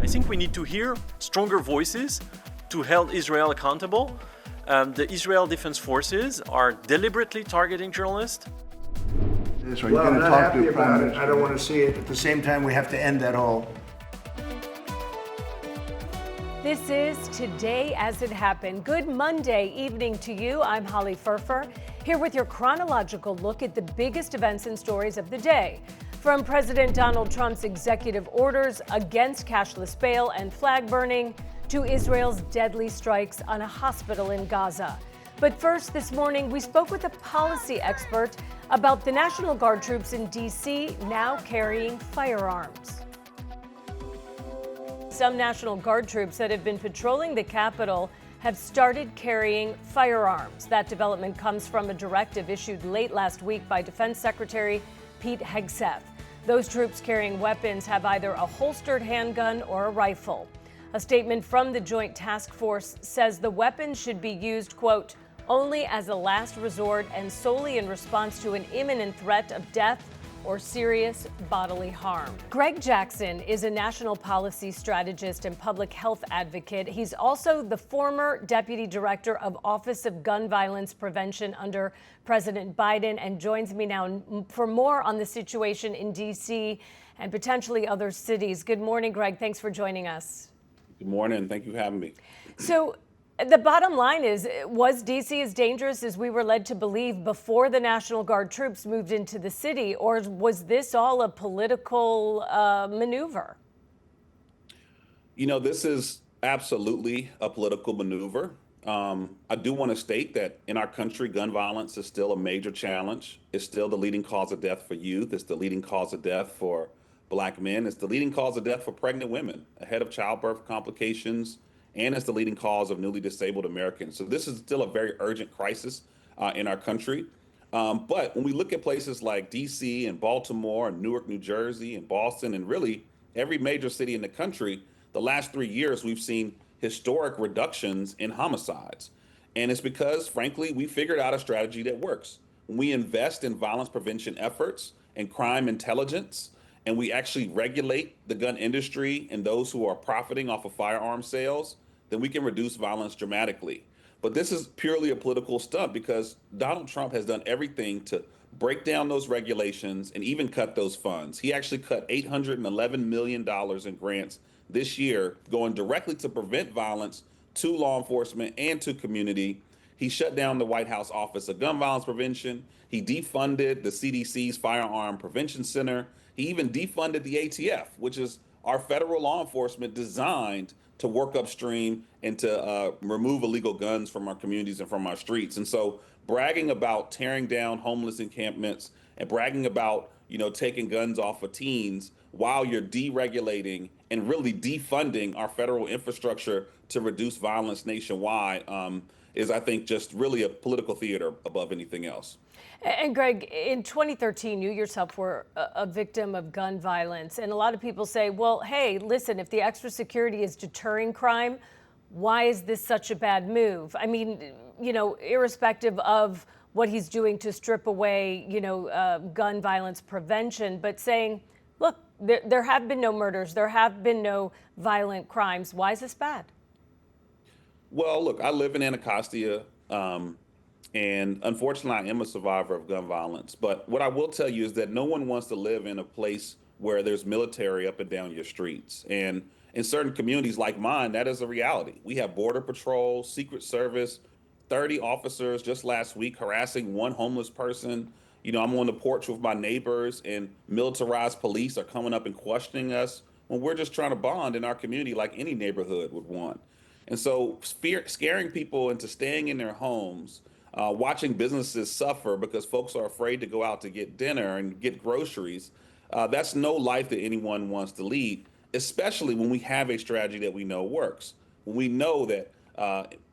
I think we need to hear stronger voices to hold Israel accountable. The Israel Defense Forces are deliberately targeting journalists. Well, I'm not happy about it. I don't want to see it. At the same time, we have to end that all. This is Today as It Happened. Good Monday evening to you. I'm Holly Furfer, here with your chronological look at the biggest events and stories of the day. From President Donald Trump's executive orders against cashless bail and flag burning to Israel's deadly strikes on a hospital in Gaza. But first, this morning, we spoke with a policy expert about the National Guard troops in D.C. now carrying firearms. Some National Guard troops that have been patrolling the Capitol have started carrying firearms. That development comes from a directive issued late last week by Defense Secretary Pete Hegseth. Those troops carrying weapons have either a holstered handgun or a rifle. A statement from the Joint Task Force says the weapons should be used, quote, only as a last resort and solely in response to an imminent threat of death or serious bodily harm. Greg Jackson is a national policy strategist and public health advocate. He's also the former deputy director of Office of Gun Violence Prevention under President Biden and joins me now for more on the situation in D.C. and potentially other cities. Good morning, Greg. Thanks for joining us. Good morning. Thank you for having me. So, the bottom line is, was D.C. as dangerous as we were led to believe before the National Guard troops moved into the city, or was this all a political maneuver? You know, this is absolutely a political maneuver. I do want to state that in our country, gun violence is still a major challenge. It's still the leading cause of death for youth. It's the leading cause of death for Black men. It's the leading cause of death for pregnant women ahead of childbirth complications. And it's the leading cause of newly disabled Americans. So this is still a very urgent crisis in our country. But when we look at places like D.C. and Baltimore and Newark, New Jersey and Boston and really every major city in the country, the last 3 years we've seen historic reductions in homicides. And it's because, frankly, we figured out a strategy that works. When we invest in violence prevention efforts and crime intelligence, and we actually regulate the gun industry and those who are profiting off of firearm sales, then we can reduce violence dramatically. But this is purely a political stunt because Donald Trump has done everything to break down those regulations and even cut those funds. He actually cut $811 million in grants this year, going directly to prevent violence to law enforcement and to community. He shut down the White House Office of Gun Violence Prevention. He defunded the CDC's Firearm Prevention Center. He even defunded the ATF, which is our federal law enforcement designed to work upstream and to remove illegal guns from our communities and from our streets. And so bragging about tearing down homeless encampments and bragging about, you know, taking guns off of teens while you're deregulating and really defunding our federal infrastructure to reduce violence nationwide is, I think, just really a political theater above anything else. And Greg, in 2013, you yourself were a victim of gun violence. And a lot of people say, well, hey, listen, if the extra security is deterring crime, why is this such a bad move? I mean, you know, irrespective of what he's doing to strip away, you know, gun violence prevention, but saying, look, there have been no murders, there have been no violent crimes. Why is this bad? Well, look, I live in Anacostia. And unfortunately, I am a survivor of gun violence. But what I will tell you is that no one wants to live in a place where there's military up and down your streets. And in certain communities like mine, that is a reality. We have Border Patrol, Secret Service, 30 officers just last week harassing one homeless person. You know, I'm on the porch with my neighbors and militarized police are coming up and questioning us when we're just trying to bond in our community like any neighborhood would want. And so scaring people into staying in their homes, watching businesses suffer because folks are afraid to go out to get dinner and get groceries. That's no life that anyone wants to lead, especially when we have a strategy that we know works. When we know that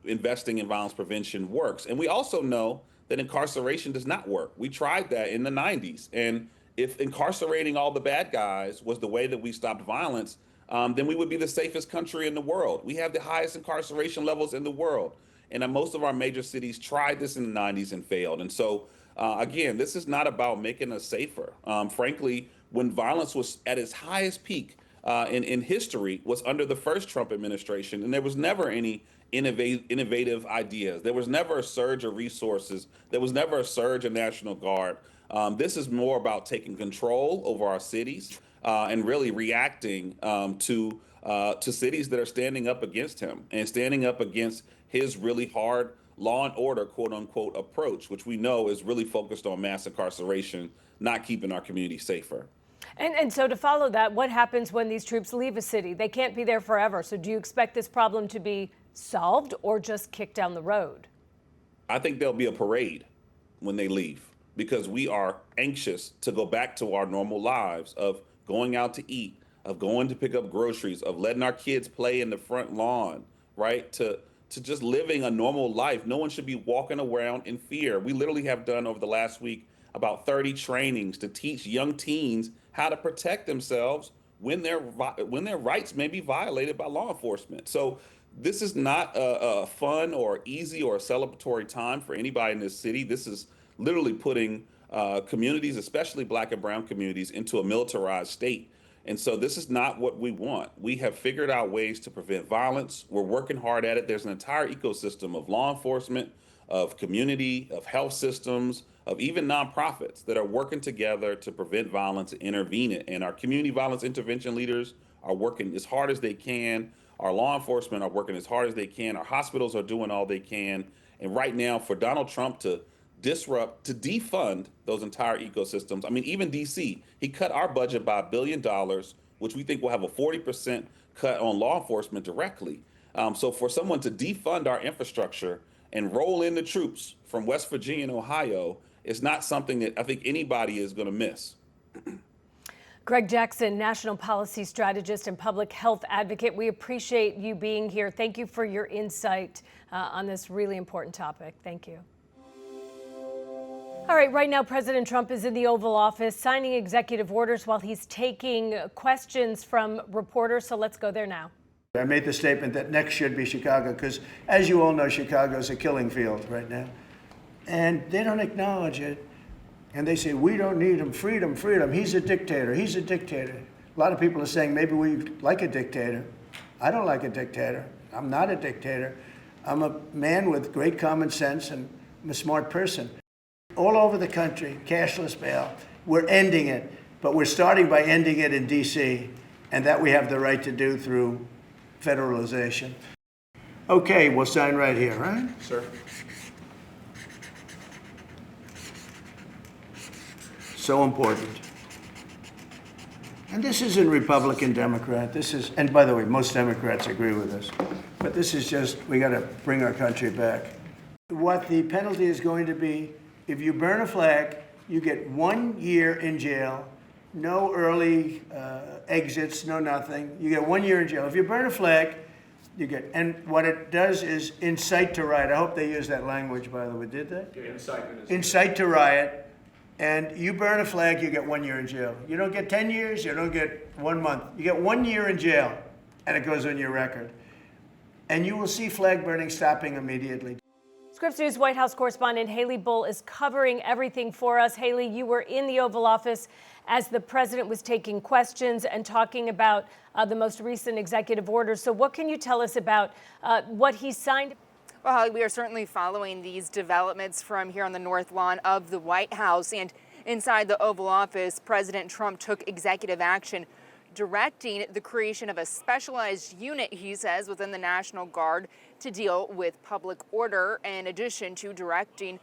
investing in violence prevention works. And we also know that incarceration does not work. We tried that in the 90s. And if incarcerating all the bad guys was the way that we stopped violence, then we would be the safest country in the world. We have the highest incarceration levels in the world. And most of our major cities tried this in the 90s and failed. And so, again, this is not about making us safer. Frankly, when violence was at its highest peak in history was under the first Trump administration, and there was never any innovative ideas. There was never a surge of resources. There was never a surge of National Guard. This is more about taking control over our cities and really reacting to cities that are standing up against him and standing up against his really hard law and order, quote unquote, approach, which we know is really focused on mass incarceration, not keeping our community safer. And so to follow that, what happens when these troops leave a city? They can't be there forever. So do you expect this problem to be solved or just kicked down the road? I think there'll be a parade when they leave because we are anxious to go back to our normal lives of going out to eat, of going to pick up groceries, of letting our kids play in the front lawn, right? To just living a normal life. No one should be walking around in fear. We literally have done over the last week about 30 trainings to teach young teens how to protect themselves when their rights may be violated by law enforcement. So this is not a fun or easy or a celebratory time for anybody in this city. This is literally putting communities, especially Black and brown communities, into a militarized state. And so this is not what we want. We have figured out ways to prevent violence. We're working hard at it. There's an entire ecosystem of law enforcement, of community, of health systems, of even nonprofits that are working together to prevent violence and intervene it. And our community violence intervention leaders are working as hard as they can. Our law enforcement are working as hard as they can. Our hospitals are doing all they can. And right now, for Donald Trump to disrupt, to defund those entire ecosystems. I mean, even DC, he cut our budget by $1 billion, which we think will have a 40% cut on law enforcement directly. So for someone to defund our infrastructure and roll in the troops from West Virginia and Ohio is not something that I think anybody is going to miss. Greg Jackson, national policy strategist and public health advocate, we appreciate you being here. Thank you for your insight on this really important topic. Thank you. All right, right now, President Trump is in the Oval Office signing executive orders while he's taking questions from reporters. So let's go there now. I made the statement that next should be Chicago because, as you all know, Chicago is a killing field right now. And they don't acknowledge it. And they say, we don't need him, freedom, freedom. He's a dictator, he's a dictator. A lot of people are saying maybe we like a dictator. I don't like a dictator. I'm not a dictator. I'm a man with great common sense and I'm a smart person. All over the country, cashless bail, we're ending it. But we're starting by ending it in DC, and that we have the right to do through federalization. Okay, we'll sign right here, right? Sir. So important. And this isn't Republican, Democrat. This is, and by the way, most Democrats agree with us. But this is just, we got to bring our country back. What the penalty is going to be, if you burn a flag, you get 1 year in jail, no early exits, no nothing. You get 1 year in jail. If you burn a flag, you get, and what it does is incite to riot. I hope they use that language, by the way. Did they? Yeah, incite to riot. And you burn a flag, you get 1 year in jail. You don't get 10 years, you don't get 1 month. You get 1 year in jail, and it goes on your record. And you will see flag burning stopping immediately. Scripps News White House correspondent Haley Bull is covering everything for us. Haley, you were in the Oval Office as the president was taking questions and talking about the most recent executive orders. So what can you tell us about what he signed? Well, Holly, we are certainly following these developments from here on the North Lawn of the White House. And inside the Oval Office, President Trump took executive action directing the creation of a specialized unit, he says, within the National Guard to deal with public order, in addition to directing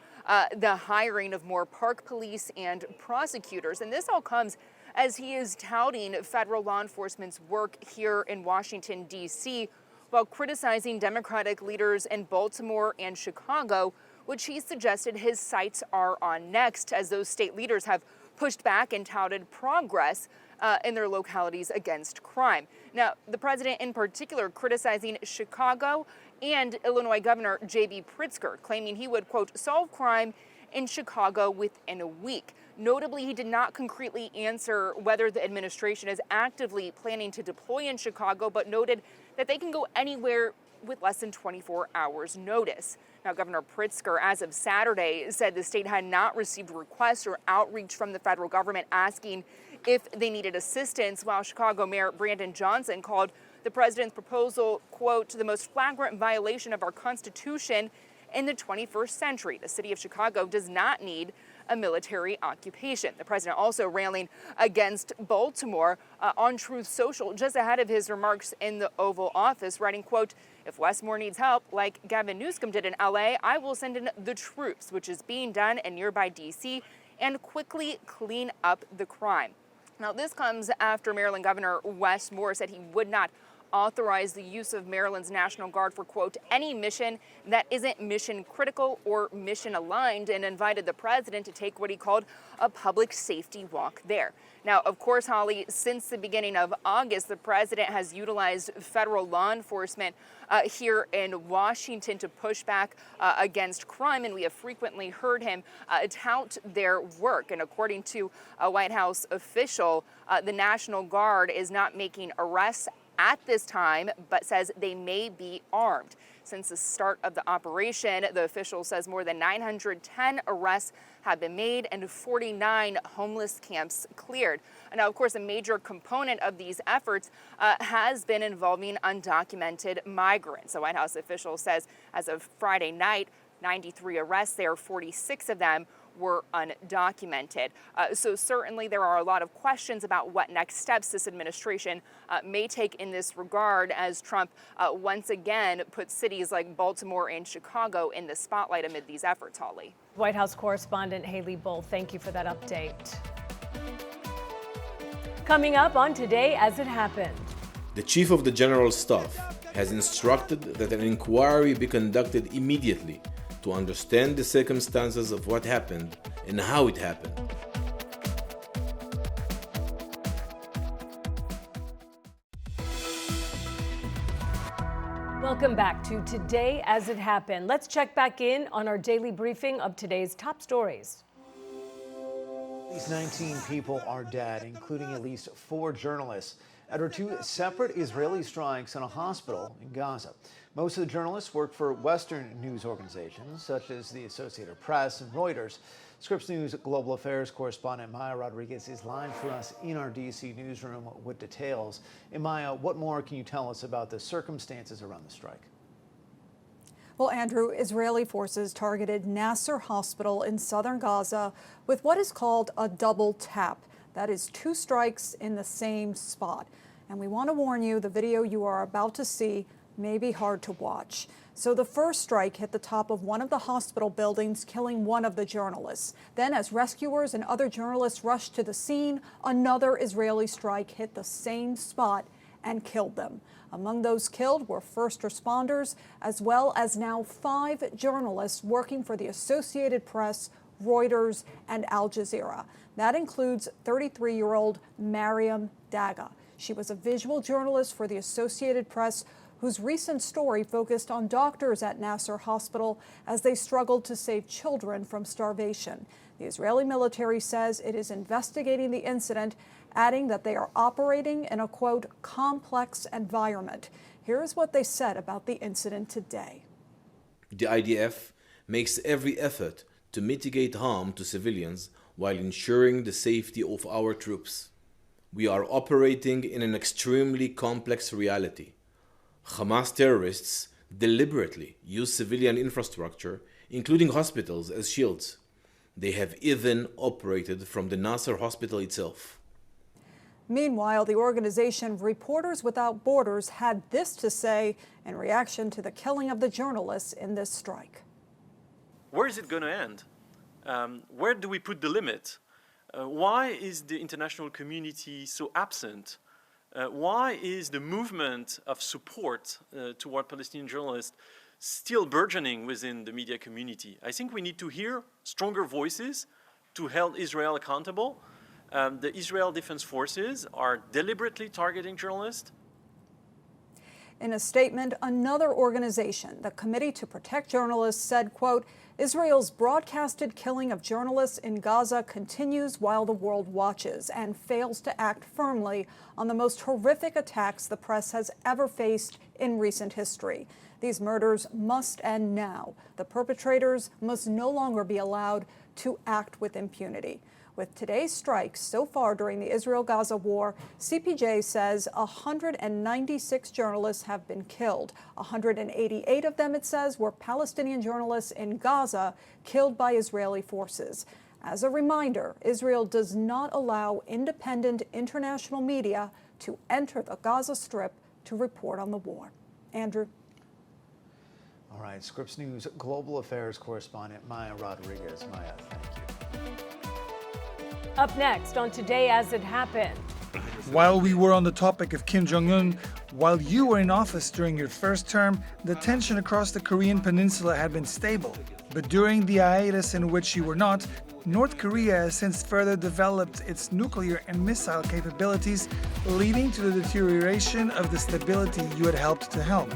the hiring of more park police and prosecutors. And this all comes as he is touting federal law enforcement's work here in Washington, D.C., while criticizing Democratic leaders in Baltimore and Chicago, which he suggested his sights are on next, as those state leaders have pushed back and touted progress in their localities against crime. Now, the president in particular criticizing Chicago and Illinois Governor J.B. Pritzker, claiming he would, quote, solve crime in Chicago within a week. Notably, he did not concretely answer whether the administration is actively planning to deploy in Chicago, but noted that they can go anywhere with less than 24 hours notice. Now, Governor Pritzker, as of Saturday, said the state had not received requests or outreach from the federal government asking if they needed assistance, while Chicago Mayor Brandon Johnson called the president's proposal, quote, the most flagrant violation of our Constitution in the 21st century. The city of Chicago does not need a military occupation. The president also railing against Baltimore on Truth Social just ahead of his remarks in the Oval Office, writing, quote, if Westmore needs help, like Gavin Newsom did in LA, I will send in the troops, which is being done in nearby DC, and quickly clean up the crime. Now, this comes after Maryland Governor Wes Moore said he would not authorize the use of Maryland's National Guard for, quote, any mission that isn't mission critical or mission aligned, and invited the president to take what he called a public safety walk there. Now, of course, Holly, since the beginning of August, the president has utilized federal law enforcement here in Washington to push back against crime, and we have frequently heard him tout their work. And according to a White House official, the National Guard is not making arrests at this time, but says they may be armed. Since the start of the operation, the official says more than 910 arrests have been made and 49 homeless camps cleared. Now, of course, a major component of these efforts has been involving undocumented migrants. The White House official says as of Friday night, 93 arrests there, 46 of them were undocumented. So certainly there are a lot of questions about what next steps this administration may take in this regard, as Trump once again puts cities like Baltimore and Chicago in the spotlight amid these efforts, Holly. White House correspondent Haley Bull, thank you for that update. Coming up on Today as It Happened. The Chief of the General Staff has instructed that an inquiry be conducted immediately to understand the circumstances of what happened and how it happened. Welcome back to Today as It Happened. Let's check back in on our daily briefing of today's top stories. At least 19 people are dead, including at least 4 journalists, after 2 separate Israeli strikes in a hospital in Gaza. Most of the journalists work for Western news organizations, such as the Associated Press and Reuters. Scripps News Global Affairs correspondent Maya Rodriguez is live for us in our D.C. newsroom with details. And Maya, what more can you tell us about the circumstances around the strike? Well, Andrew, Israeli forces targeted Nasser Hospital in southern Gaza with what is called a double tap. That is 2 strikes in the same spot. And we want to warn you, the video you are about to see may be hard to watch. So the first strike hit the top of one of the hospital buildings, killing one of the journalists. Then, as rescuers and other journalists rushed to the scene, another Israeli strike hit the same spot and killed them. Among those killed were first responders, as well as now 5 journalists working for the Associated Press, Reuters, and Al Jazeera. That includes 33-year-old Mariam Daga. She was a visual journalist for the Associated Press, whose recent story focused on doctors at Nasser Hospital as they struggled to save children from starvation. The Israeli military says it is investigating the incident, adding that they are operating in a, quote, complex environment. Here's what they said about the incident today. The IDF makes every effort to mitigate harm to civilians while ensuring the safety of our troops. We are operating in an extremely complex reality. Hamas terrorists deliberately use civilian infrastructure, including hospitals, as shields. They have even operated from the Nasser hospital itself. Meanwhile, the organization Reporters Without Borders had this to say in reaction to the killing of the journalists in this strike. Where is it going to end? Where do we put the limit? Why is the international community so absent? Why is the movement of support toward Palestinian journalists still burgeoning within the media community? I think we need to hear stronger voices to hold Israel accountable. The Israel Defense Forces are deliberately targeting journalists. In a statement, another organization, the Committee to Protect Journalists, said, quote, Israel's broadcasted killing of journalists in Gaza continues while the world watches and fails to act firmly on the most horrific attacks the press has ever faced in recent history. These murders must end now. The perpetrators must no longer be allowed to act with impunity. With today's strikes so far during the Israel-Gaza war, CPJ says 196 journalists have been killed. 188 of them, it says, were Palestinian journalists in Gaza killed by Israeli forces. As a reminder, Israel does not allow independent international media to enter the Gaza Strip to report on the war. Andrew. All right, Scripps News Global Affairs correspondent Maya Rodriguez. Maya, thank you. Up next on Today As It Happened. While we were on the topic of Kim Jong-un, while you were in office during your first term, the tension across the Korean peninsula had been stable. But during the hiatus in which you were not, North Korea has since further developed its nuclear and missile capabilities, leading to the deterioration of the stability you had helped to helm.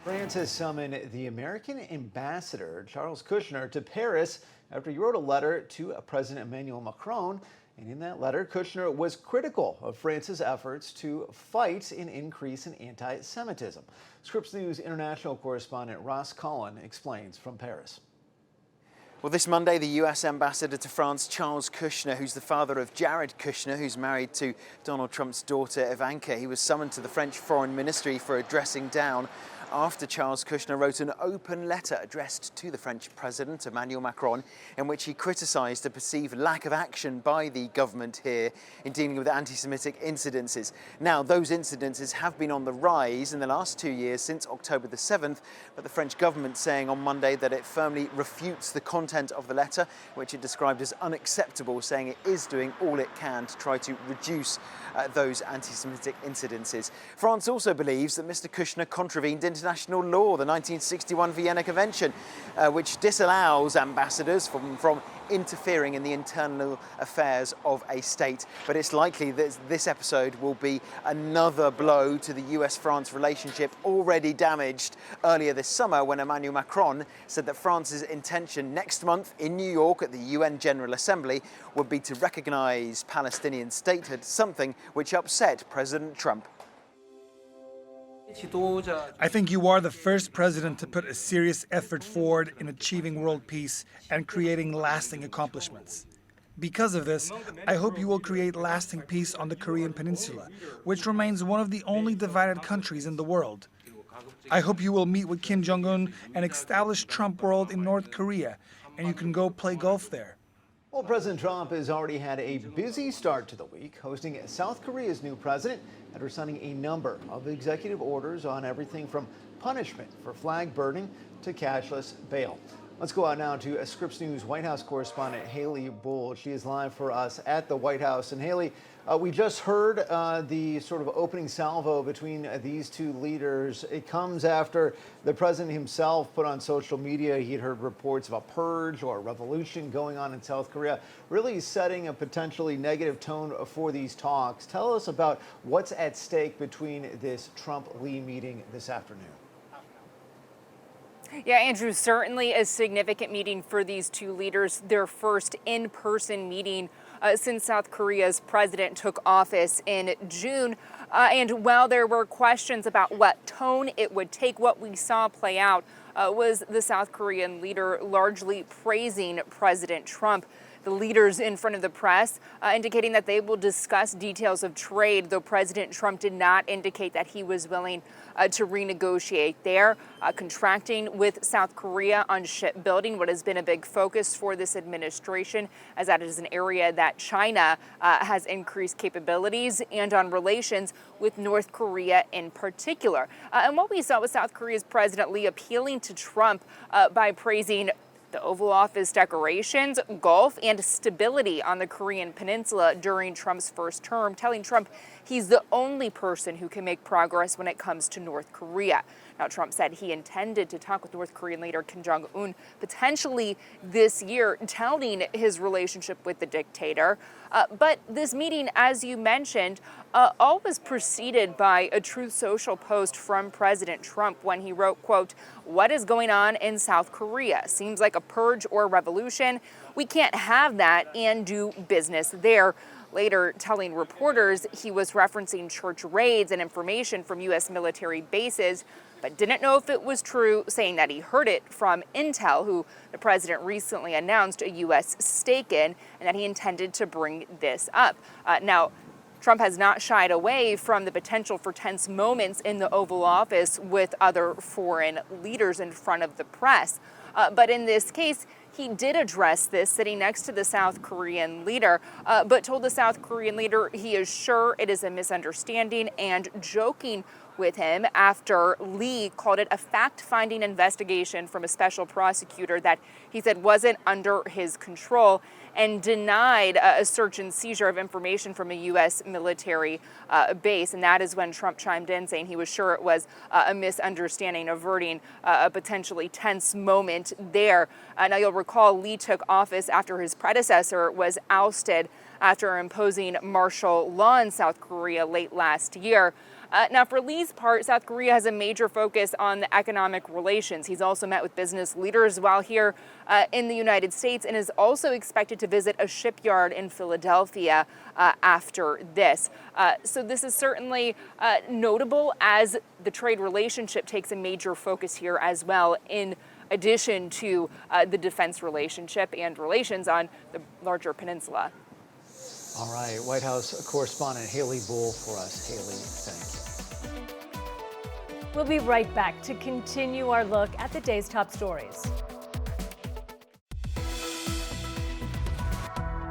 France has summoned the American ambassador, Charles Kushner, to Paris after he wrote a letter to President Emmanuel Macron. And in that letter, Kushner was critical of France's efforts to fight an increase in anti-Semitism. Scripps News international correspondent Ross Cullen explains from Paris. Well, this Monday, the U.S. ambassador to France, Charles Kushner, who's the father of Jared Kushner, who's married to Donald Trump's daughter, Ivanka, he was summoned to the French Foreign Ministry for a dressing down after Charles Kushner wrote an open letter addressed to the French President, Emmanuel Macron, in which he criticised a perceived lack of action by the government here in dealing with anti-Semitic incidences. Now, those incidences have been on the rise in the last 2 years since October the 7th, but the French government saying on Monday that it firmly refutes the content of the letter, which it described as unacceptable, saying it is doing all it can to try to reduce those anti-Semitic incidences. France also believes that Mr. Kushner contravened international law, the 1961 Vienna Convention, which disallows ambassadors from interfering in the internal affairs of a state. But it's likely that this episode will be another blow to the US-France relationship already damaged earlier this summer when Emmanuel Macron said that France's intention next month in New York at the UN General Assembly would be to recognize Palestinian statehood, something which upset President Trump. I think you are the first president to put a serious effort forward in achieving world peace and creating lasting accomplishments. Because of this, I hope you will create lasting peace on the Korean Peninsula, which remains one of the only divided countries in the world. I hope you will meet with Kim Jong-un and establish Trump World in North Korea, and you can go play golf there. Well, President Trump has already had a busy start to the week, hosting South Korea's new president after signing a number of executive orders on everything from punishment for flag burning to cashless bail. Let's go out now to Scripps News White House correspondent Haley Bull. She is live for us at the White House. And Haley, we just heard the sort of opening salvo between these two leaders. It comes after the president himself put on social media he had heard reports of a purge or a revolution going on in South Korea, really setting a potentially negative tone for these talks. Tell us about what's at stake between this Trump-Lee meeting this afternoon. Yeah, Andrew, certainly a significant meeting for these two leaders, their first in-person meeting since South Korea's president took office in June. And while there were questions about what tone it would take, what we saw play out was the South Korean leader largely praising President Trump. The leaders in front of the press indicating that they will discuss details of trade, though President Trump did not indicate that he was willing to renegotiate there. Contracting with South Korea on shipbuilding, what has been a big focus for this administration, as that is an area that China has increased capabilities, and on relations with North Korea in particular. And what we saw was South Korea's President Lee appealing to Trump by praising the Oval Office decorations, golf, and stability on the Korean Peninsula during Trump's first term, telling Trump he's the only person who can make progress when it comes to North Korea. Now, Trump said he intended to talk with North Korean leader Kim Jong-un potentially this year, touting his relationship with the dictator. But this meeting, as you mentioned, all was preceded by a Truth Social post from President Trump when he wrote, quote, "What is going on in South Korea? Seems like a purge or a revolution. We can't have that and do business there." Later telling reporters he was referencing church raids and information from U.S. military bases, but didn't know if it was true, saying that he heard it from Intel, who the president recently announced a U.S. stake in, and that he intended to bring this up. Now, Trump has not shied away from the potential for tense moments in the Oval Office with other foreign leaders in front of the press. But in this case, he did address this sitting next to the South Korean leader, but told the South Korean leader he is sure it is a misunderstanding, and joking with him after Lee called it a fact-finding investigation from a special prosecutor that he said wasn't under his control, and denied a search and seizure of information from a U.S. military base. And that is when Trump chimed in, saying he was sure it was a misunderstanding, averting a potentially tense moment there. Now, you'll recall Lee took office after his predecessor was ousted after imposing martial law in South Korea late last year. Now, for Lee's part, South Korea has a major focus on the economic relations. He's also met with business leaders while here in the United States, and is also expected to visit a shipyard in Philadelphia after this. So this is certainly notable, as the trade relationship takes a major focus here as well, in addition to the defense relationship and relations on the larger peninsula. All right, White House correspondent Haley Bull for us. Haley, thank you. We'll be right back to continue our look at the day's top stories.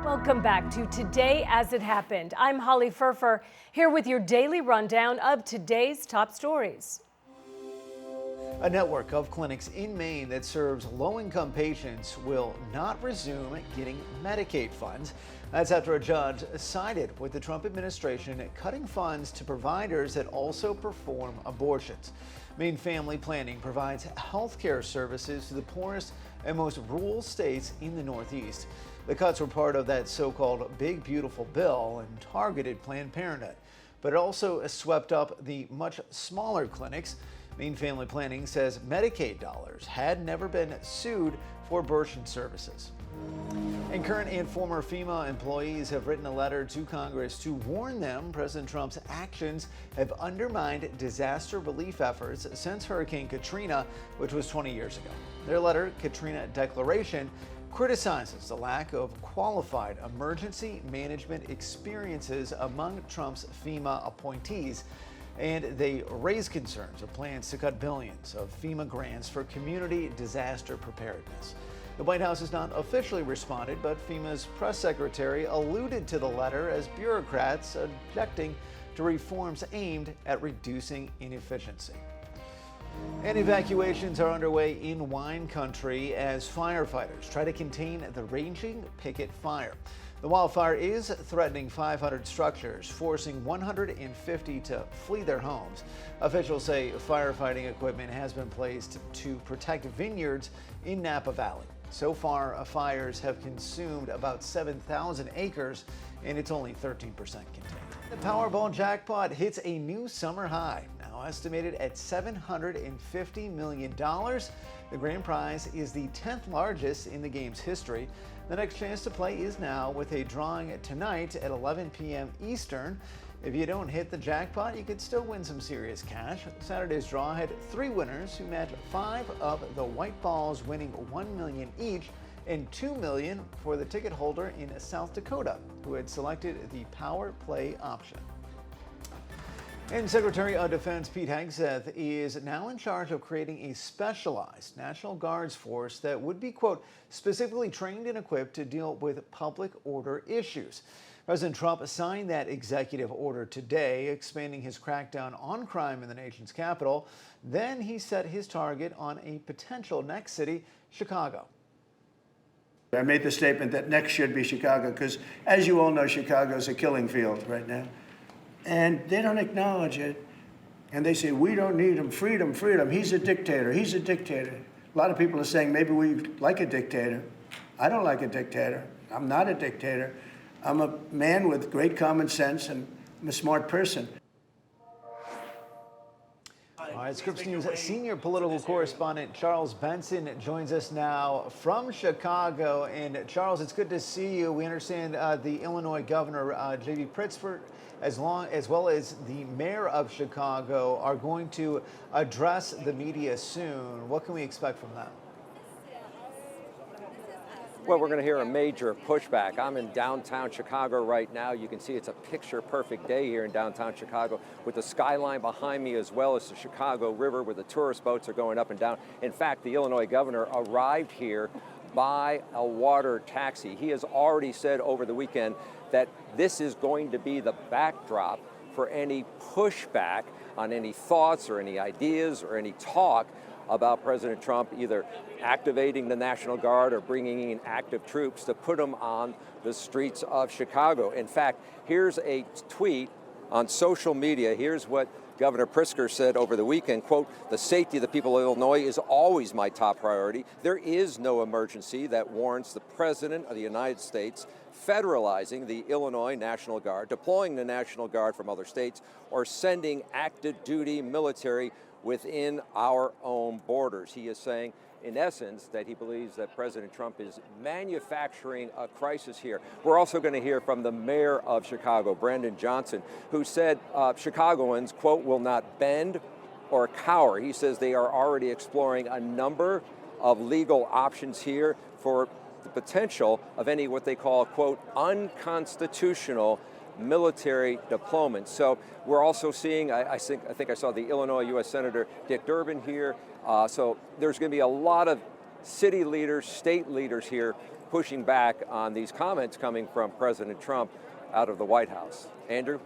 Welcome back to Today As It Happened. I'm Holly Furfer, here with your daily rundown of today's top stories. A network of clinics in Maine that serves low-income patients will not resume getting Medicaid funds. That's after a judge sided with the Trump administration cutting funds to providers that also perform abortions. Maine Family Planning provides health care services to the poorest and most rural states in the Northeast. The cuts were part of that so-called Big Beautiful Bill and targeted Planned Parenthood, but it also swept up the much smaller clinics. Maine Family Planning says Medicaid dollars had never been sued for abortion services. And current and former FEMA employees have written a letter to Congress to warn them President Trump's actions have undermined disaster relief efforts since Hurricane Katrina, which was 20 years ago. Their letter, Katrina Declaration, criticizes the lack of qualified emergency management experiences among Trump's FEMA appointees, and they raise concerns of plans to cut billions of FEMA grants for community disaster preparedness. The White House has not officially responded, but FEMA's press secretary alluded to the letter as bureaucrats objecting to reforms aimed at reducing inefficiency. And evacuations are underway in wine country as firefighters try to contain the raging picket fire. The wildfire is threatening 500 structures, forcing 150 to flee their homes. Officials say firefighting equipment has been placed to protect vineyards in Napa Valley. So far, fires have consumed about 7,000 acres, and it's only 13% contained. The Powerball jackpot hits a new summer high, now estimated at $750 million. The grand prize is the 10th largest in the game's history. The next chance to play is now, with a drawing tonight at 11 p.m. Eastern. If you don't hit the jackpot, you could still win some serious cash. Saturday's draw had 3 winners who met 5 of the white balls, winning $1 million each, and $2 million for the ticket holder in South Dakota, who had selected the power play option. And Secretary of Defense Pete Hegseth is now in charge of creating a specialized National Guards force that would be, quote, specifically trained and equipped to deal with public order issues. President Trump signed that executive order today, expanding his crackdown on crime in the nation's capital. Then he set his target on a potential next city, Chicago. I made the statement that next should be Chicago because, as you all know, Chicago is a killing field right now. And they don't acknowledge it. And they say, we don't need him, freedom, freedom. He's a dictator, he's a dictator. A lot of people are saying maybe we like a dictator. I don't like a dictator. I'm not a dictator. I'm a man with great common sense and I'm a smart person. All right, Scripps News senior political correspondent Charles Benson joins us now from Chicago. And Charles, it's good to see you. We understand the Illinois governor, J.B. Pritzker, as well as the mayor of Chicago are going to address the media soon. What can we expect from them? Well, we're going to hear a major pushback. I'm in downtown Chicago right now. You can see it's a picture-perfect day here in downtown Chicago with the skyline behind me as well as the Chicago River where the tourist boats are going up and down. In fact, the Illinois governor arrived here by a water taxi. He has already said over the weekend that this is going to be the backdrop for any pushback on any thoughts or any ideas or any talk about President Trump either activating the National Guard or bringing in active troops to put them on the streets of Chicago. In fact, here's a tweet on social media. Here's what Governor Pritzker said over the weekend, quote, "The safety of the people of Illinois is always my top priority. There is no emergency that warrants the President of the United States federalizing the Illinois National Guard, deploying the National Guard from other states, or sending active duty military within our own borders." He is saying, in essence, that he believes that President Trump is manufacturing a crisis here. We're also going to hear from the mayor of Chicago, Brandon Johnson, who said Chicagoans, quote, "will not bend or cower." He says they are already exploring a number of legal options here for the potential of any what they call, quote, unconstitutional military deployment. So we're also seeing, I think I saw the Illinois U.S. Senator Dick Durbin here. So there's going to be a lot of city leaders, state leaders here pushing back on these comments coming from President Trump out of the White House. Andrew?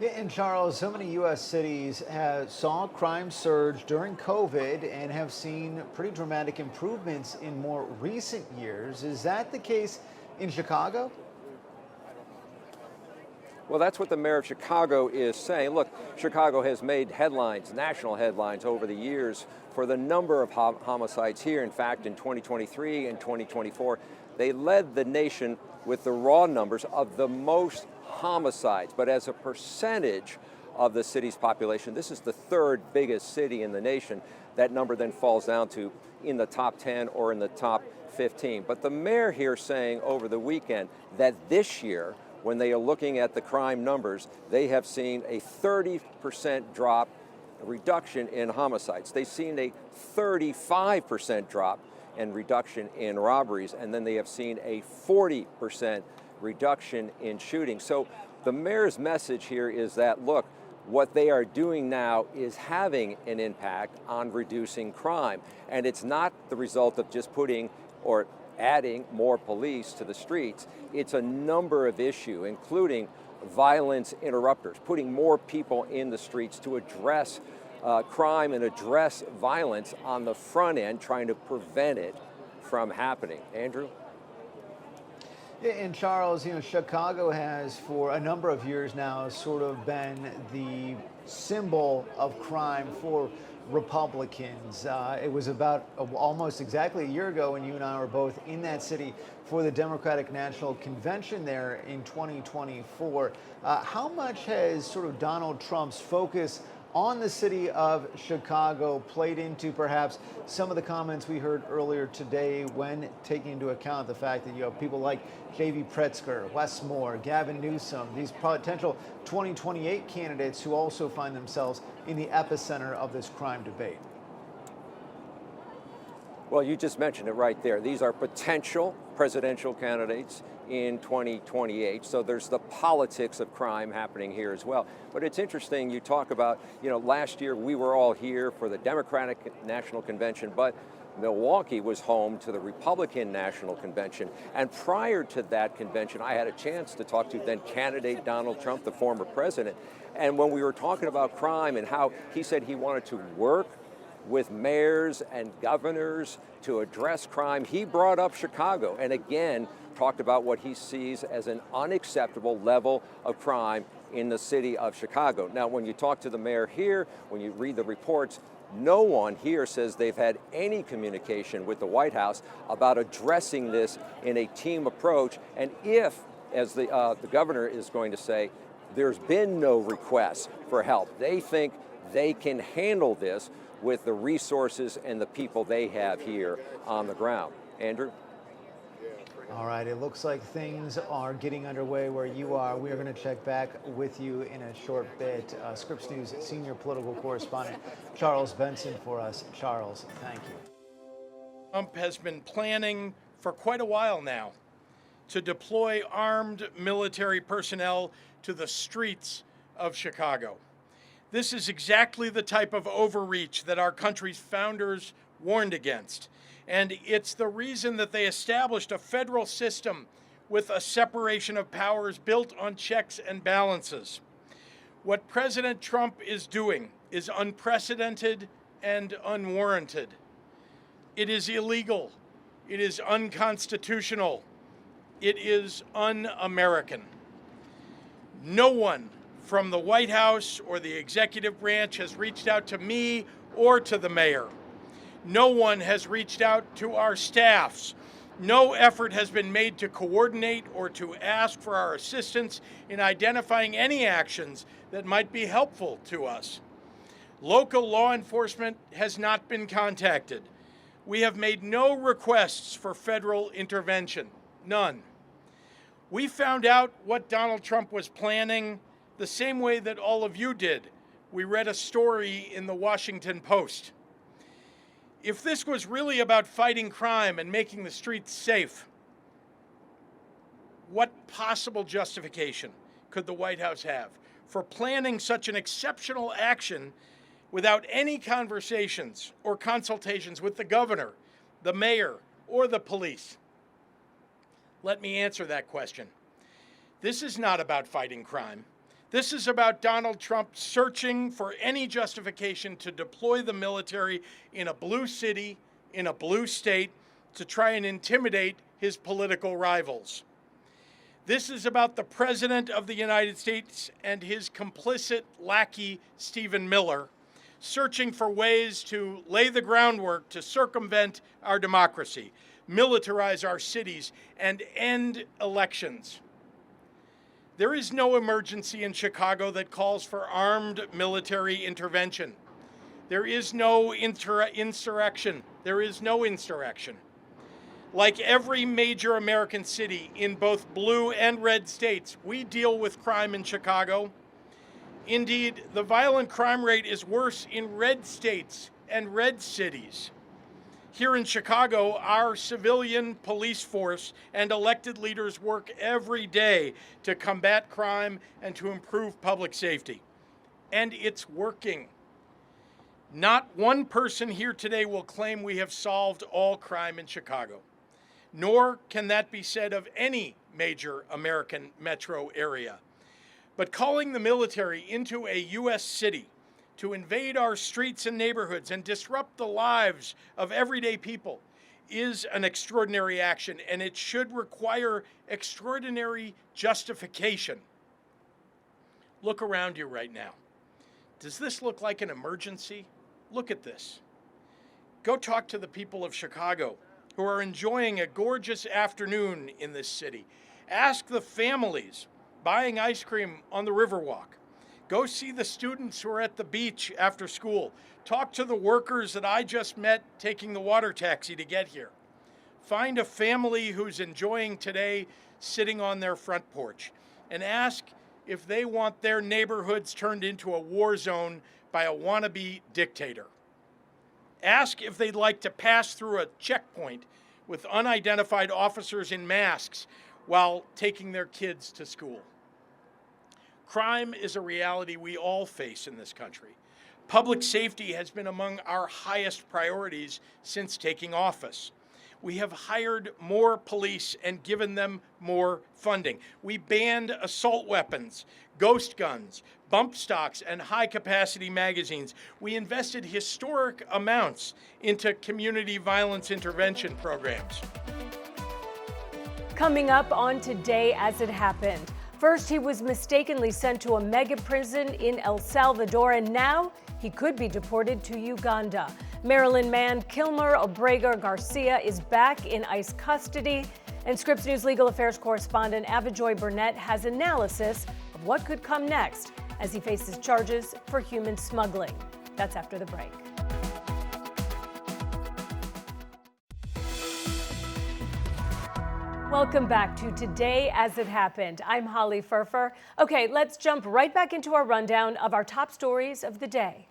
Yeah, and Charles, so many U.S. cities saw crime surge during COVID and have seen pretty dramatic improvements in more recent years. Is that the case in Chicago? Well, that's what the mayor of Chicago is saying. Look, Chicago has made headlines, national headlines over the years for the number of homicides here. In fact, in 2023 and 2024, they led the nation with the raw numbers of the most homicides. But as a percentage of the city's population, this is the third biggest city in the nation. That number then falls down to in the top 10 or in the top 15. But the mayor here saying over the weekend that this year, when they are looking at the crime numbers, they have seen a 30% drop, a reduction in homicides. They've seen a 35% drop and reduction in robberies, and then they have seen a 40% reduction in shootings. So the mayor's message here is that, look, what they are doing now is having an impact on reducing crime. And it's not the result of just putting or adding more police to the streets. It's a number of issues, including violence interrupters, putting more people in the streets to address crime and address violence on the front end, trying to prevent it from happening. Andrew? And Charles, you know, Chicago has for a number of years now sort of been the symbol of crime for Republicans. It was about almost exactly a year ago when you and I were both in that city for the Democratic National Convention there in 2024. How much has sort of Donald Trump's focus on the city of Chicago played into perhaps some of the comments we heard earlier today when taking into account the fact that you have people like J.B. Pritzker, Wes Moore, Gavin Newsom, these potential 2028 candidates who also find themselves in the epicenter of this crime debate? Well, you just mentioned it right there. These are potential presidential candidates in 2028. So there's the politics of crime happening here as well. But it's interesting, you talk about, you know, last year we were all here for the Democratic National Convention, but Milwaukee was home to the Republican National Convention. And prior to that convention, I had a chance to talk to then candidate Donald Trump, the former president. And when we were talking about crime and how he said he wanted to work with mayors and governors to address crime, he brought up Chicago and again talked about what he sees as an unacceptable level of crime in the city of Chicago. Now, when you talk to the mayor here, when you read the reports, no one here says they've had any communication with the White House about addressing this in a team approach. And if, as the governor is going to say, there's been no request for help, they think they can handle this with the resources and the people they have here on the ground. Andrew? All right, it looks like things are getting underway where you are. We are going to check back with you in a short bit. Scripps News senior political correspondent Charles Benson for us. Charles, thank you. Trump has been planning for quite a while now to deploy armed military personnel to the streets of Chicago. This is exactly the type of overreach that our country's founders warned against. And it's the reason that they established a federal system with a separation of powers built on checks and balances. What President Trump is doing is unprecedented and unwarranted. It is illegal. It is unconstitutional. It is un-American. No one from the White House or the executive branch has reached out to me or to the mayor. No one has reached out to our staffs. No effort has been made to coordinate or to ask for our assistance in identifying any actions that might be helpful to us. Local law enforcement has not been contacted. We have made no requests for federal intervention, none. We found out what Donald Trump was planning the same way that all of you did. We read a story in the Washington Post. If this was really about fighting crime and making the streets safe, what possible justification could the White House have for planning such an exceptional action without any conversations or consultations with the governor, the mayor, or the police? Let me answer that question. This is not about fighting crime. This is about Donald Trump searching for any justification to deploy the military in a blue city, in a blue state, to try and intimidate his political rivals. This is about the President of the United States and his complicit lackey, Stephen Miller, searching for ways to lay the groundwork to circumvent our democracy, militarize our cities, and end elections. There is no emergency in Chicago that calls for armed military intervention. There is no insurrection. There is no insurrection. Like every major American city in both blue and red states, we deal with crime in Chicago. Indeed, the violent crime rate is worse in red states and red cities. Here in Chicago, our civilian police force and elected leaders work every day to combat crime and to improve public safety. And it's working. Not one person here today will claim we have solved all crime in Chicago, nor can that be said of any major American metro area. But calling the military into a U.S. city to invade our streets and neighborhoods and disrupt the lives of everyday people is an extraordinary action, and it should require extraordinary justification. Look around you right now. Does this look like an emergency? Look at this. Go talk to the people of Chicago who are enjoying a gorgeous afternoon in this city. Ask the families buying ice cream on the Riverwalk. Go see the students who are at the beach after school. Talk to the workers that I just met taking the water taxi to get here. Find a family who's enjoying today sitting on their front porch and ask if they want their neighborhoods turned into a war zone by a wannabe dictator. Ask if they'd like to pass through a checkpoint with unidentified officers in masks while taking their kids to school. Crime is a reality we all face in this country. Public safety has been among our highest priorities since taking office. We have hired more police and given them more funding. We banned assault weapons, ghost guns, bump stocks, and high-capacity magazines. We invested historic amounts into community violence intervention programs. Coming up on Today as It Happened, First, he was mistakenly sent to a mega prison in El Salvador, and now he could be deported to Uganda. Maryland man Kilmar Abrego Garcia is back in ICE custody, and Scripps News legal affairs correspondent Abijoy Burnett has analysis of what could come next as he faces charges for human smuggling. That's after the break. Welcome back to Today As It Happened. I'm Holly Furfer. Okay, let's jump right back into our rundown of our top stories of the day.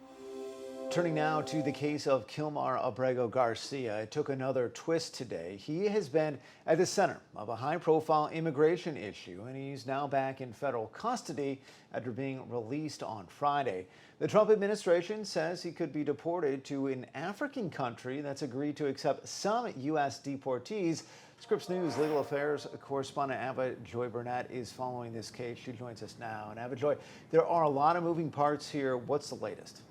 Turning now to the case of Kilmar Abrego Garcia. It took another twist today. He has been at the center of a high-profile immigration issue, and he's now back in federal custody after being released on Friday. The Trump administration says he could be deported to an African country that's agreed to accept some U.S. deportees. Scripps News legal affairs correspondent Abijoy Burnett is following this case. She joins us now. And Abijoy, there are a lot of moving parts here. What's the latest?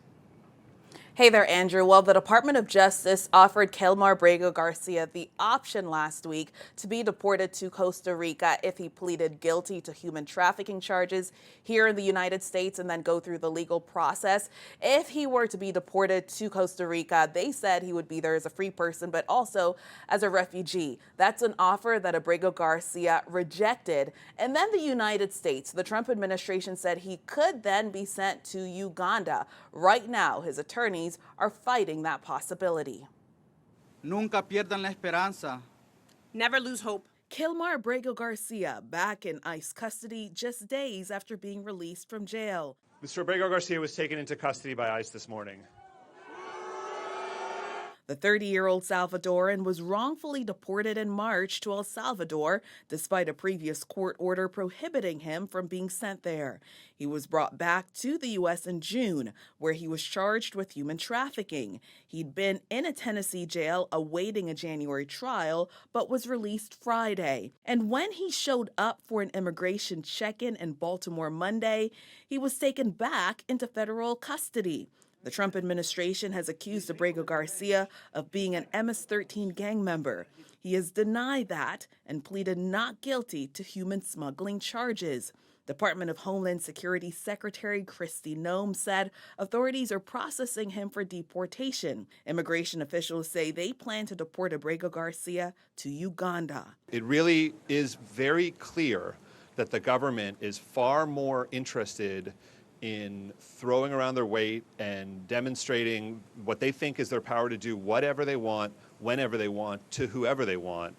Hey there, Andrew. Well, the Department of Justice offered Kilmar Abrego Garcia the option last week to be deported to Costa Rica if he pleaded guilty to human trafficking charges here in the United States and then go through the legal process. If he were to be deported to Costa Rica, they said he would be there as a free person, but also as a refugee. That's an offer that Abrego Garcia rejected. And then the United States, the Trump administration said he could then be sent to Uganda. Right now, his attorneys are fighting that possibility. Nunca pierdan la esperanza. Never lose hope. Kilmar Abrego Garcia back in ICE custody just days after being released from jail. Mr. Abrego Garcia was taken into custody by ICE this morning. The 30-year-old Salvadoran was wrongfully deported in March to El Salvador, despite a previous court order prohibiting him from being sent there. He was brought back to the U.S. in June, where he was charged with human trafficking. He'd been in a Tennessee jail awaiting a January trial, but was released Friday. And when he showed up for an immigration check-in in Baltimore Monday, he was taken back into federal custody. The Trump administration has accused Abrego Garcia of being an MS-13 gang member. He has denied that and pleaded not guilty to human smuggling charges. Department of Homeland Security Secretary Kristi Noem said authorities are processing him for deportation. Immigration officials say they plan to deport Abrego Garcia to Uganda. It really is very clear that the government is far more interested in throwing around their weight and demonstrating what they think is their power to do whatever they want, whenever they want, to whoever they want.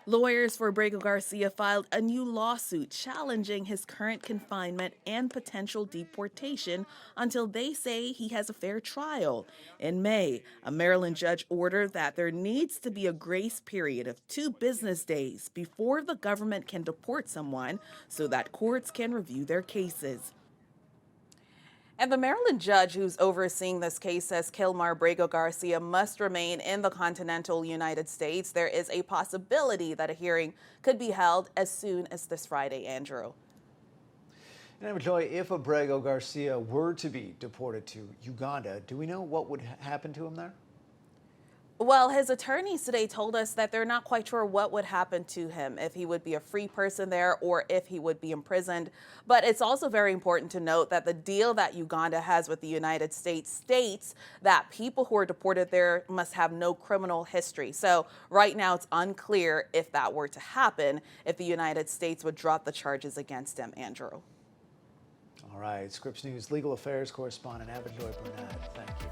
Lawyers for Abrego Garcia filed a new lawsuit challenging his current confinement and potential deportation until they say he has a fair trial. In May, a Maryland judge ordered that there needs to be a grace period of 2 business days before the government can deport someone so that courts can review their cases. And the Maryland judge who's overseeing this case says Kilmar Abrego Garcia must remain in the continental United States. There is a possibility that a hearing could be held as soon as this Friday, Andrew. And Abijoy, if Abrego Garcia were to be deported to Uganda, do we know what would happen to him there? Well, his attorneys today told us that they're not quite sure what would happen to him, if he would be a free person there or if he would be imprisoned. But it's also very important to note that the deal that Uganda has with the United States states that people who are deported there must have no criminal history. So right now it's unclear if that were to happen, if the United States would drop the charges against him, Andrew. All right, Scripps News legal affairs correspondent Abijoy Burnett, thank you.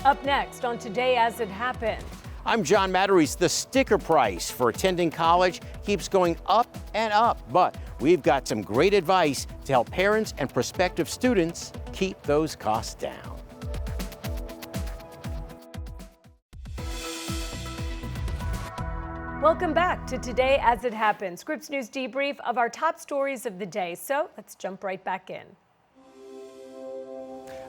Up next on Today As It Happened. I'm John Matteries. The sticker price for attending college keeps going up and up, but we've got some great advice to help parents and prospective students keep those costs down. Welcome back to Today As It Happened, Scripps News debrief of our top stories of the day. So let's jump right back in.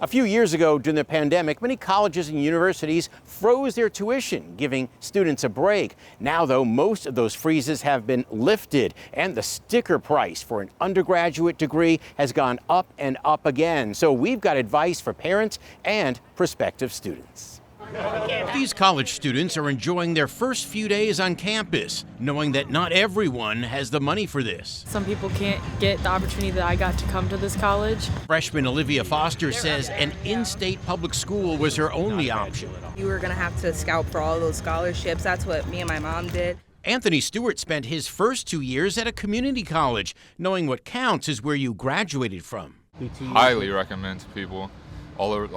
A few years ago during the pandemic, many colleges and universities froze their tuition, giving students a break. Now, though, most of those freezes have been lifted, and the sticker price for an undergraduate degree has gone up and up again. So we've got advice for parents and prospective students. These college students are enjoying their first few days on campus, knowing that not everyone has the money for this. Some people can't get the opportunity that I got to come to this college. Freshman Olivia Foster says an in-state public school was her only option. You were going to have to scout for all those scholarships. That's what me and my mom did. Anthony Stewart spent his first 2 years at a community college, knowing what counts is where you graduated from. Highly recommend to people all over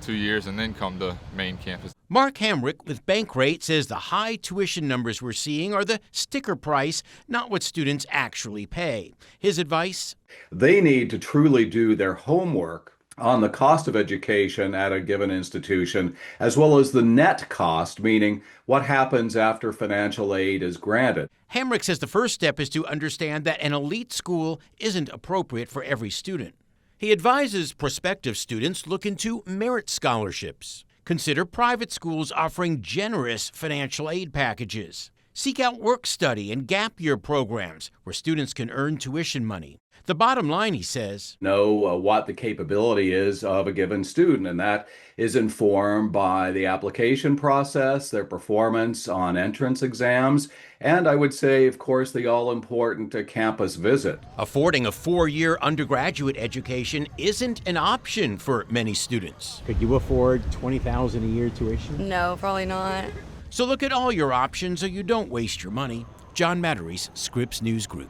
2 years and then come to main campus. Mark Hamrick with Bankrate says the high tuition numbers we're seeing are the sticker price, not what students actually pay. His advice? They need to truly do their homework on the cost of education at a given institution, as well as the net cost, meaning what happens after financial aid is granted. Hamrick says the first step is to understand that an elite school isn't appropriate for every student. He advises prospective students look into merit scholarships. Consider private schools offering generous financial aid packages. Seek out work-study and gap year programs where students can earn tuition money. The bottom line, he says, know what the capability is of a given student, and that is informed by the application process, their performance on entrance exams, and I would say, of course, the all-important campus visit. Affording a 4-year undergraduate education isn't an option for many students. Could you afford $20,000 a year tuition? No, probably not. So look at all your options so you don't waste your money. John Matteries, Scripps News Group.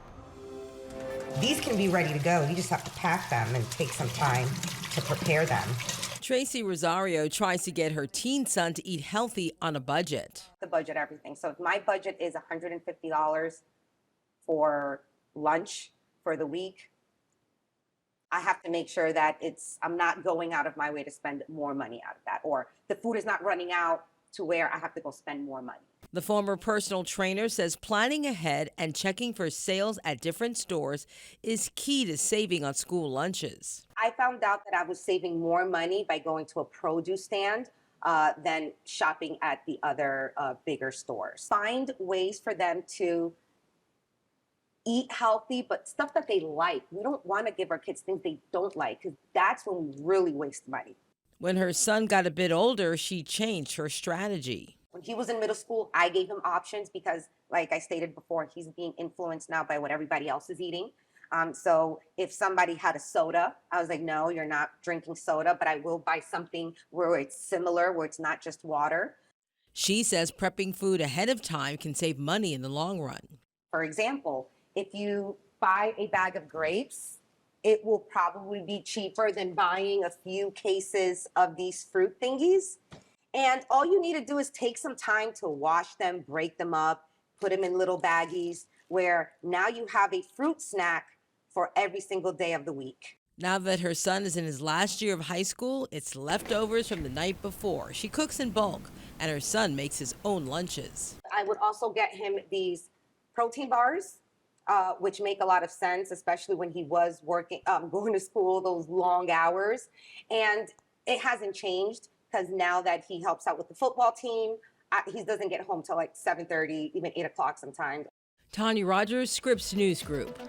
These can be ready to go. You just have to pack them and take some time to prepare them. Tracy Rosario tries to get her teen son to eat healthy on a budget. The budget, everything. So if my budget is $150 for lunch for the week, I have to make sure that I'm not going out of my way to spend more money out of that, or the food is not running out to where I have to go spend more money. The former personal trainer says planning ahead and checking for sales at different stores is key to saving on school lunches. I found out that I was saving more money by going to a produce stand than shopping at the other bigger stores. Find ways for them to eat healthy, but stuff that they like. We don't want to give our kids things they don't like, because that's when we really waste money. When her son got a bit older, she changed her strategy. When he was in middle school, I gave him options because, like I stated before, he's being influenced now by what everybody else is eating. So if somebody had a soda, I was like, no, you're not drinking soda, but I will buy something where it's similar, where it's not just water. She says prepping food ahead of time can save money in the long run. For example, if you buy a bag of grapes, it will probably be cheaper than buying a few cases of these fruit thingies. And all you need to do is take some time to wash them, break them up, put them in little baggies, where now you have a fruit snack for every single day of the week. Now that her son is in his last year of high school, it's leftovers from the night before. She cooks in bulk, and her son makes his own lunches. I would also get him these protein bars, which make a lot of sense, especially when he was working, going to school, those long hours. And it hasn't changed, because now that he helps out with the football team, he doesn't get home till 7:30, even 8 o'clock sometimes. Tanya Rogers, Scripps News Group.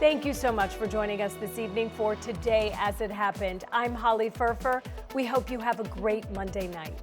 Thank you so much for joining us this evening for Today As It Happened. I'm Holly Furfer. We hope you have a great Monday night.